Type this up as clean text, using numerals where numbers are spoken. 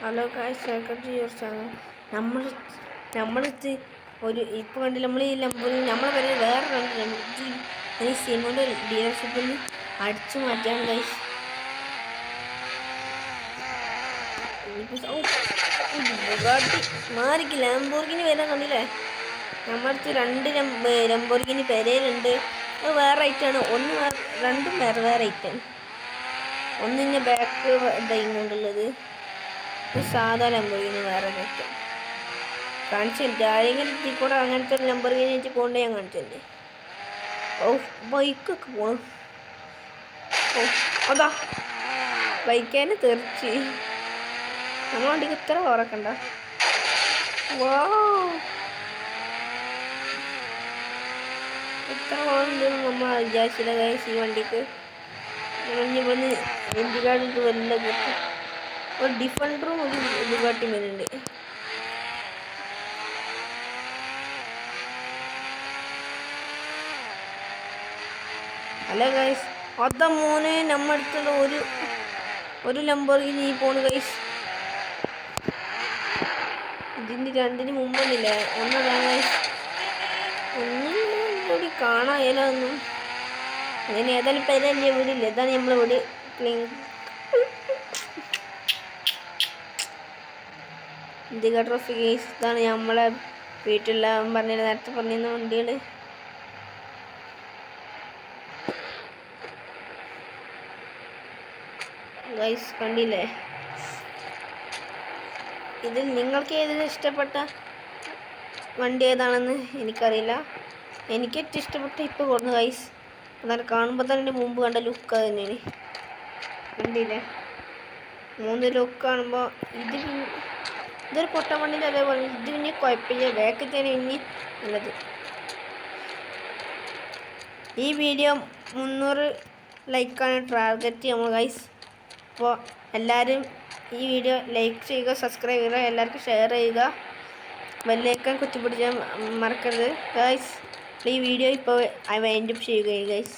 Hello guys, welcome to your channel. നമ്മളടുത്ത് ഒരു ഇപ്പോൾ കണ്ടില്ല നമ്മൾ ഈ ലംബോർഗിനി നമ്മളെ പേര് വേറെ രണ്ട് ഈ സിമോൻ്റെ ഡീലർഷിപ്പിൽ നിന്ന് അടിച്ചു മാറ്റിയാണ് ഗൈസ്. മാറിക്ക് ലംബോർഗിനി വരാൻ കണ്ടില്ലേ? നമ്മളടുത്ത് രണ്ട് ലംബോർഗിനി പെരയിലുണ്ട്. അത് വേറെ ഐറ്റാണ്. രണ്ടും വേറെ വേറെ ഐറ്റാണ്. ഒന്നിൻ്റെ ബാക്ക് ഇതായിക്കൊണ്ടുള്ളത്, സാധാ ലംബോർഗിനി വേറെ ഐറ്റം. കാണിച്ചിട്ട് ആരെങ്കിലും കൂടെ അങ്ങനത്തെ ഒരു ലംബോർഗിനി വെച്ച് പോകണ്ടേ ഞാൻ കാണിച്ചിട്ടുണ്ട്. ഓ ബൈക്കൊക്കെ പോകണം. ഓ അതാ ബൈക്കേനെ തെറിച്ച് നമ്മൾ വണ്ടിക്ക് ഇത്ര ഓറക്കണ്ട. വാ ഇത്ര ഓറുണ്ടെന്ന് നമ്മൾ വിചാരിച്ചില്ല ഗൈസ്. ഈ വണ്ടിക്ക് ഇവിടുന്ന് ഇന്ത്യക്കാർക്ക് വല്ല കിട്ടും. ഒരു ഡിഫൻഡറും ഒരു ബുഗാട്ടി വരുന്നുണ്ട്. അല്ല ഗൈസ്, അതാ മോനെ നമ്മടുത്തുള്ള ഒരു ലംബോർഗിനി പോണ് ഗൈസ്. ഇതിൻ്റെ രണ്ടിന് മുമ്പൊന്നില്ലേ? ഒന്നതാണ് ഗൈസ്. ഒന്നും കൂടി കാണാൻ ഒന്നും അങ്ങനെ ഏതായാലും പേരല്ലേ വീടില്ല. ഇതാണ് നമ്മളെ വീട്. India trophy guys. ഇതാണ് നമ്മളെ വീട്ടിലുള്ള നേരത്തെ പറഞ്ഞിരുന്ന വണ്ടികൾ. ഗൈസ് കണ്ടില്ലേ? ഇതിൽ നിങ്ങൾക്ക് ഏതിൽ ഇഷ്ടപ്പെട്ട വണ്ടി ഏതാണെന്ന് എനിക്കറിയില്ല. എനിക്ക് ഏറ്റവും ഇഷ്ടപ്പെട്ട ഇപ്പോൾ കൊടുന്നു ഗൈസ്. എന്നാൽ കാണുമ്പോൾ തന്നെ മുമ്പ് കണ്ട ലുക്ക് തന്നെയാണ്. കണ്ടില്ലേ? 3 ലുക്ക് കാണുമ്പോൾ ഇതൊരു പൊട്ട വണ്ടിൻ്റെ അതേപോലെ. ഇത് പിന്നെ കുഴപ്പമില്ല, ബാക്കിൽ തന്നെ ഇനി ഉള്ളത്. ഈ വീഡിയോ 300 ലൈക്കാണ് ടാർഗറ്റ് നമ്മൾ ഗൈസ്. അപ്പോൾ എല്ലാവരും ഈ വീഡിയോ ലൈക്ക് ചെയ്യുക, സബ്സ്ക്രൈബ് ചെയ്യുക, എല്ലാവർക്കും ഷെയർ ചെയ്യുക, ബെല്ലൈക്കൺ കുത്തിപ്പിടിച്ചാൽ മറക്കരുത് ഗൈസ്. ഈ വീഡിയോ ഇപ്പോൾ വൈൻഡ് അപ്പ് ചെയ്യുക ഗൈസ്.